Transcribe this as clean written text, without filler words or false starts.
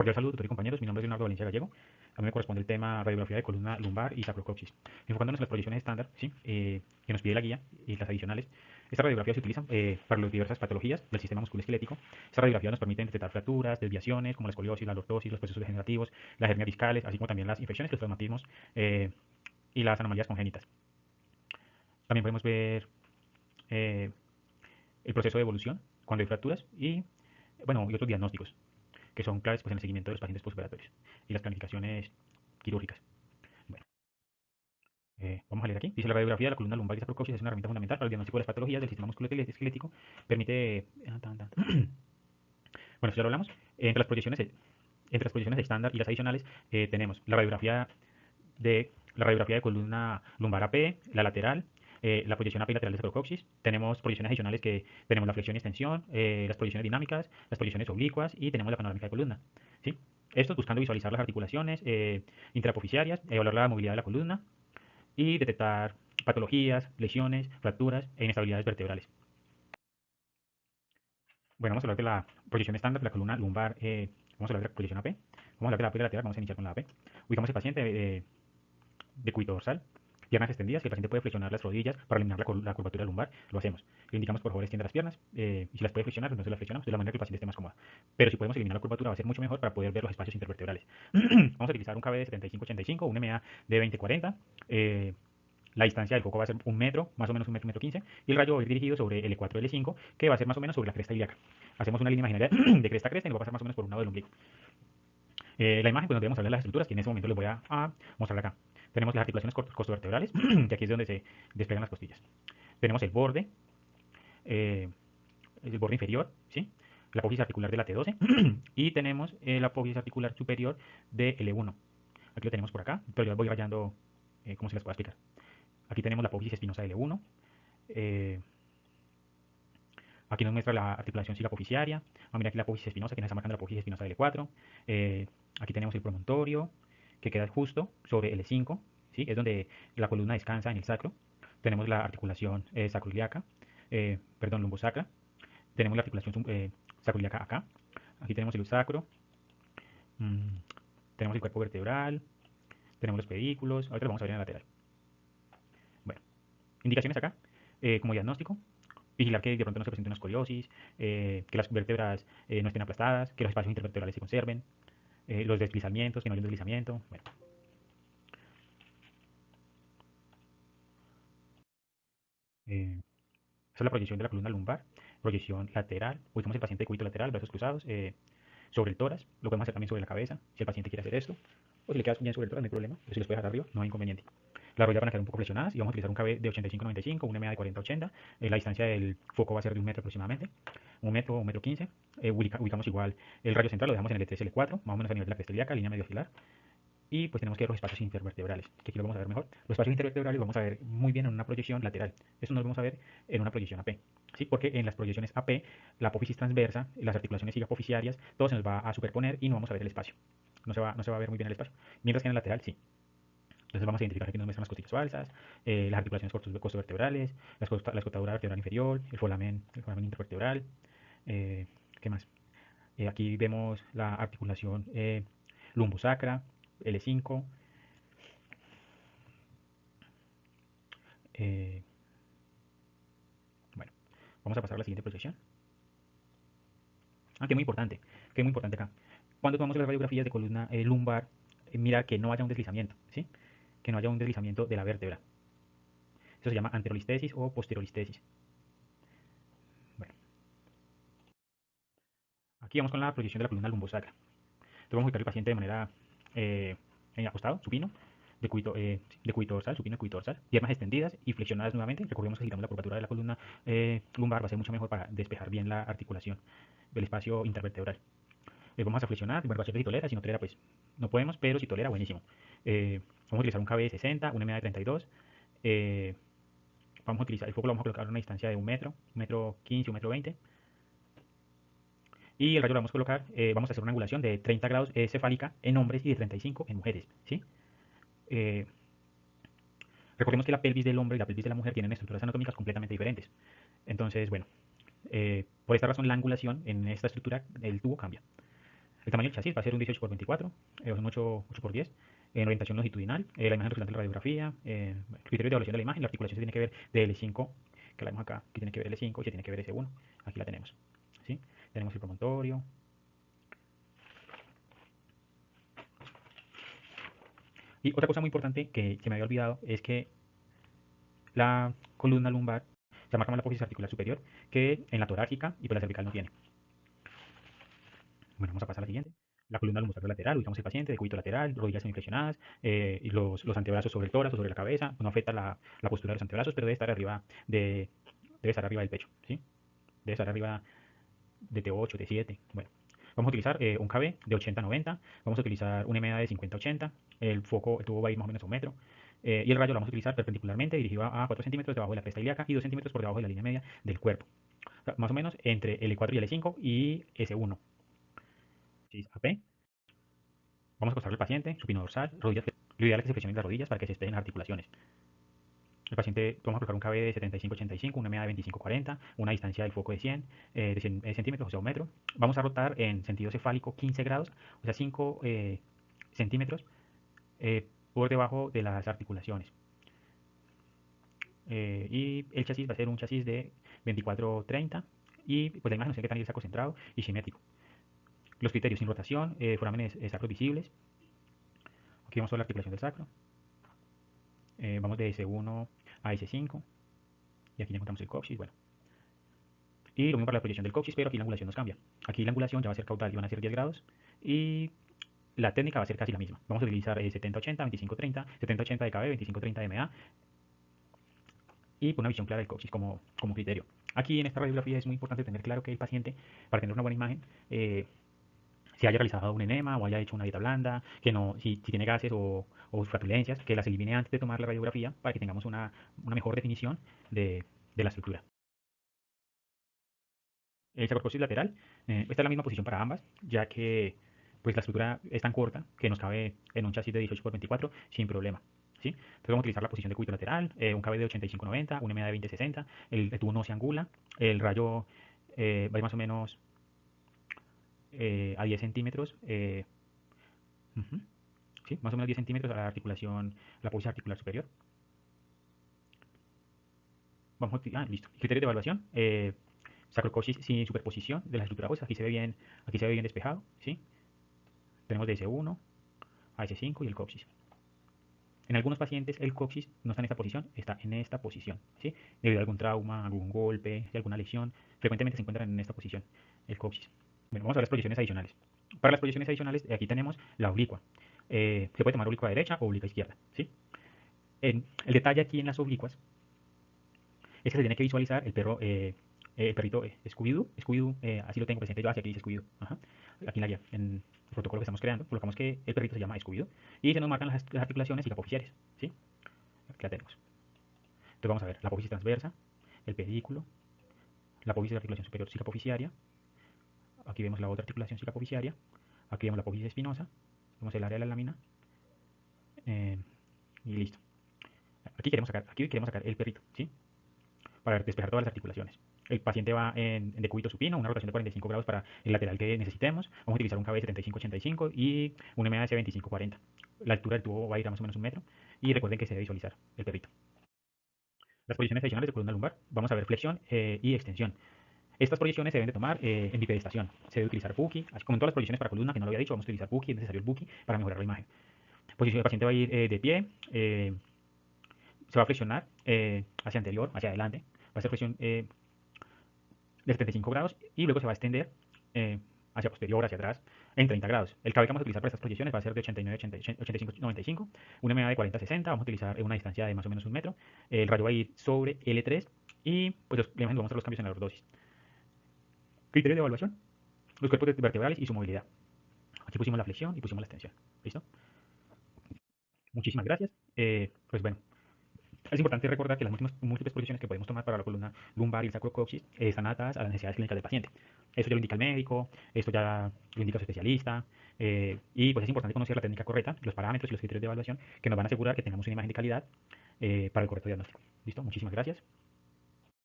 Cordial saludo, tutor y compañeros. Mi nombre es Leonardo Valencia Gallego. A mí me corresponde el tema radiografía de columna lumbar y sacrocoxis. Enfocándonos en las proyecciones estándar, ¿sí? Que nos pide la guía y las adicionales. Estas radiografías se utilizan para las diversas patologías del sistema musculoesquelético. Estas radiografías nos permiten detectar fracturas, desviaciones, como la escoliosis, la lordosis, los procesos degenerativos, las hernias discales, así como también las infecciones, los traumatismos y las anomalías congénitas. También podemos ver eh, el proceso de evolución cuando hay fracturas y, bueno, y otros diagnósticos que son claves pues, en el seguimiento de los pacientes postoperatorios y las planificaciones quirúrgicas. Bueno, vamos a leer aquí. Dice, la radiografía de la columna lumbar y sacrocoxis es una herramienta fundamental para el diagnóstico de las patologías del sistema musculoesquelético. Permite... Bueno, ya lo hablamos. Entre las proyecciones estándar y las adicionales tenemos la radiografía de columna lumbar AP, la lateral, la proyección AP lateral de sacrocoxis. Tenemos proyecciones adicionales que tenemos la flexión y extensión, las proyecciones dinámicas, las proyecciones oblicuas y tenemos la panorámica de columna. ¿Sí? Esto buscando visualizar las articulaciones intraapofisiarias, evaluar la movilidad de la columna y detectar patologías, lesiones, fracturas e inestabilidades vertebrales. Bueno, vamos a hablar de la proyección estándar de la columna lumbar. Vamos a hablar de la proyección AP. Vamos a hablar de la AP lateral. Vamos a iniciar con la AP. Ubicamos el paciente de cúbito dorsal, piernas extendidas. Si el paciente puede flexionar las rodillas para eliminar la curvatura lumbar, lo hacemos. Le indicamos, por favor, extienda las piernas. Y si las puede flexionar, entonces las flexionamos de la manera que el paciente esté más cómodo. Pero si podemos eliminar la curvatura, va a ser mucho mejor para poder ver los espacios intervertebrales. Vamos a utilizar un KB de 75-85, un MA de 20-40. La distancia del foco va a ser 1 metro, más o menos 1 metro, 1,15 m, y el rayo va a ir dirigido sobre L4, L5, que va a ser más o menos sobre la cresta ilíaca. Hacemos una línea imaginaria de cresta a cresta y nos va a pasar más o menos por un lado del ombligo. La imagen, pues nos debemos hablar de las estructuras, que en ese momento les voy a mostrar acá. Tenemos las articulaciones costovertebrales, que aquí es donde se desplegan las costillas. Tenemos eh, el borde inferior, ¿sí? La apófisis articular de la T12, y tenemos la apófisis articular superior de L1. Aquí lo tenemos por acá, pero yo voy rayando cómo se las puedo explicar. Aquí tenemos la apófisis espinosa de L1. Eh, Aquí nos muestra la articulación silapofisiaria. Mira aquí la apófisis espinosa, que nos está marcando la apófisis espinosa de L4. Aquí tenemos el promontorio, que queda justo sobre L5, ¿sí? Es donde la columna descansa en el sacro. Tenemos la articulación sacroiliaca, perdón, lumbosacra. Tenemos la articulación sacroiliaca acá. Aquí tenemos el sacro. Mm, tenemos el cuerpo vertebral. Tenemos los pedículos. Ahorita lo vamos a ver en la lateral. Bueno, indicaciones acá, como diagnóstico. Vigilar que de pronto no se presente una escoliosis, que las vértebras no estén aplastadas, que los espacios intervertebrales se conserven, los deslizamientos, que no haya un deslizamiento. Bueno. Esa es la proyección de la columna lumbar, proyección lateral. Ubicamos el paciente de cúbito lateral, brazos cruzados, sobre el tórax. Lo podemos hacer también sobre la cabeza, si el paciente quiere hacer esto. O si le queda bien sobre el tórax, no hay problema. Pero si los puede dejar arriba, no hay inconveniente. Las rodillas van a quedar un poco flexionadas y vamos a utilizar un KB de 85-95, un MA de 40-80. La distancia del foco va a ser de 1 metro aproximadamente, 1 metro, 1,15 m. Ubicamos igual el radio central, lo dejamos en el L3, L4, más o menos a nivel de la cresta ilíaca, línea mediofilar. Y pues tenemos que ver los espacios intervertebrales, que aquí lo vamos a ver mejor. Los espacios intervertebrales los vamos a ver muy bien en una proyección lateral. Eso no lo vamos a ver en una proyección AP. ¿Sí? Porque en las proyecciones AP, la apófisis transversa, las articulaciones silapofisiarias, todo se nos va a superponer y no vamos a ver el espacio. No se va a ver muy bien el espacio. Mientras que en el lateral sí. Entonces vamos a identificar aquí nos muestran las costillas falsas, las articulaciones costovertebrales, la escotadura vertebral inferior, el foramen intervertebral. ¿Qué más? Aquí vemos la articulación lumbosacra, L5. Eh, bueno, vamos a pasar a la siguiente proyección. Que es muy importante acá. Cuando tomamos las radiografías de columna lumbar, mira que no haya un deslizamiento, ¿sí? Que no haya un deslizamiento de la vértebra. Eso se llama anterolistesis o posteriolistesis. Bueno, aquí vamos con la proyección de la columna lumbosacra. Entonces vamos a ubicar el paciente de manera acostado, supino, de cúbito dorsal, supino de cúbito dorsal, piernas extendidas y flexionadas nuevamente. Recordemos que si quitamos la curvatura de la columna lumbar va a ser mucho mejor para despejar bien la articulación del espacio intervertebral. Vamos a flexionar, bueno, paciente si tolera, si no tolera pues no podemos, pero si tolera buenísimo. Vamos a utilizar un KB de 60, un MA de 32. Vamos a utilizar, el foco lo vamos a colocar a una distancia de 1 metro, 1,15 m, 1,20 m. Y el rayo lo vamos a colocar, vamos a hacer una angulación de 30 grados cefálica en hombres y de 35 en mujeres, ¿sí? Recordemos que la pelvis del hombre y la pelvis de la mujer tienen estructuras anatómicas completamente diferentes. Entonces, bueno, por esta razón la angulación en esta estructura del tubo cambia. El tamaño del chasis va a ser un 18 por 24, un 8 por 10. En orientación longitudinal, la imagen resultante de la radiografía, criterio de evaluación de la imagen, la articulación se tiene que ver de L5, que la vemos acá, que tiene que ver L5 y se tiene que ver S1. Aquí la tenemos. ¿Sí? Tenemos el promontorio. Y otra cosa muy importante que se me había olvidado es que la columna lumbar se marca más la apófisis articular superior que en la torácica y pues la cervical no tiene. Bueno, vamos a pasar a la siguiente. La columna lumbar lateral, ubicamos el paciente de cúbito lateral, rodillas semiflexionadas, y los antebrazos sobre el tórax o sobre la cabeza. No afecta la postura de los antebrazos, pero debe estar arriba del pecho, ¿sí? Debe estar arriba de T8, T7. Bueno, vamos a utilizar un KB de 80 a 90, vamos a utilizar un MA de 50 a 80, el tubo va a ir más o menos a 1 metro, y el rayo lo vamos a utilizar perpendicularmente, dirigido a 4 centímetros debajo de la cresta ilíaca y 2 centímetros por debajo de la línea media del cuerpo. O sea, más o menos entre L4 y L5 y S1. AP. Vamos a acostar al paciente, supino dorsal, rodillas. Lo ideal es que se flexionen las rodillas para que se despejen las articulaciones. El paciente, vamos a colocar un KB de 75-85, una MA de 25-40, una distancia del foco de 100, de 100 centímetros, o sea, 1 metro. Vamos a rotar en sentido cefálico 15 grados, o sea, 5 centímetros por debajo de las articulaciones. Y el chasis va a ser un chasis de 24-30 y pues la imagen nos tiene que tener saco centrado y simétrico. Los criterios: sin rotación, forámenes sacros visibles. Aquí vamos a ver la articulación del sacro. Vamos de S1 a S5 y aquí ya encontramos el coxis. Bueno, y lo mismo para la proyección del coxis, pero aquí la angulación nos cambia. Aquí la angulación ya va a ser caudal y van a ser 10 grados y la técnica va a ser casi la misma. Vamos a utilizar 70-80, 25-30, 70-80 de KB, 25-30 de MA y con una visión clara del coxis como criterio. Aquí en esta radiografía es muy importante tener claro que el paciente, para tener una buena imagen, si haya realizado un enema o haya hecho una dieta blanda, que no, si tiene gases o flatulencias, que las elimine antes de tomar la radiografía para que tengamos una mejor definición de la estructura. El sacrocoxis lateral, esta es la misma posición para ambas, ya que pues la estructura es tan corta que nos cabe en un chasis de 18 por 24 sin problema. ¿Sí? Entonces vamos a utilizar la posición de cúbito lateral, un KB de 85-90, un MA de 20-60, el tubo no se angula, el rayo va a ir más o menos a 10 centímetros, ¿sí? Más o menos 10 centímetros a la articulación, la apófisis articular superior. Vamos a utilizar, listo. Criterios de evaluación, sacrocoxis sin superposición de la estructura ósea, aquí se ve bien despejado, ¿sí? Tenemos de S1 a S5 y el coxis. En algunos pacientes el coxis no está en esta posición, está en esta posición, ¿sí? Debido a algún trauma, algún golpe, alguna lesión, frecuentemente se encuentran en esta posición, el coxis. Bueno, vamos a ver las proyecciones adicionales. Para las proyecciones adicionales, aquí tenemos la oblicua. Se puede tomar oblicua derecha o oblicua izquierda, ¿sí? El detalle aquí en las oblicuas es que se tiene que visualizar el perrito Scooby-Doo, así lo tengo presente yo, así aquí dice Scooby-Doo. Aquí en la guía, en el protocolo que estamos creando, colocamos que el perrito se llama Scooby-Doo y se nos marcan las articulaciones hipoficiales, ¿sí? Aquí la tenemos. Entonces vamos a ver la apófisis transversa, el pedículo, la apófisis de articulación superior psicopoficiaria, aquí vemos la otra articulación psicopoficiaria, aquí vemos la apófisis espinosa, vemos el área de la lámina, y listo. Aquí queremos sacar el perrito, ¿sí? Para despejar todas las articulaciones. El paciente va en decúbito supino, una rotación de 45 grados para el lateral que necesitemos. Vamos a utilizar un KB de 75-85 y un MA de 25-40. La altura del tubo va a ir a más o menos 1 metro. Y recuerden que se debe visualizar el perrito. Las posiciones adicionales de columna lumbar. Vamos a ver flexión y extensión. Estas proyecciones se deben de tomar en bipedestación. Se debe utilizar Buki, así como en todas las proyecciones para columna, que no lo había dicho, vamos a utilizar Buki, es necesario el Buki para mejorar la imagen. Posición del paciente va a ir de pie, se va a flexionar hacia anterior, hacia adelante. Va a ser flexión de 75 grados y luego se va a extender hacia posterior, hacia atrás, en 30 grados. El cabello que vamos a utilizar para estas proyecciones va a ser de 85-95, una MA de 40-60, vamos a utilizar una distancia de más o menos 1 metro. El rayo va a ir sobre L3 y pues la imagen vamos a ver los cambios en la lordosis. Criterios de evaluación: los cuerpos vertebrales y su movilidad. Aquí pusimos la flexión y pusimos la extensión. ¿Listo? Muchísimas gracias. Pues bueno, es importante recordar que las múltiples posiciones que podemos tomar para la columna lumbar y el sacrocoxis están atadas a las necesidades clínicas del paciente. Eso ya lo indica el médico, esto ya lo indica su especialista, y pues es importante conocer la técnica correcta, los parámetros y los criterios de evaluación que nos van a asegurar que tengamos una imagen de calidad para el correcto diagnóstico. ¿Listo? Muchísimas gracias.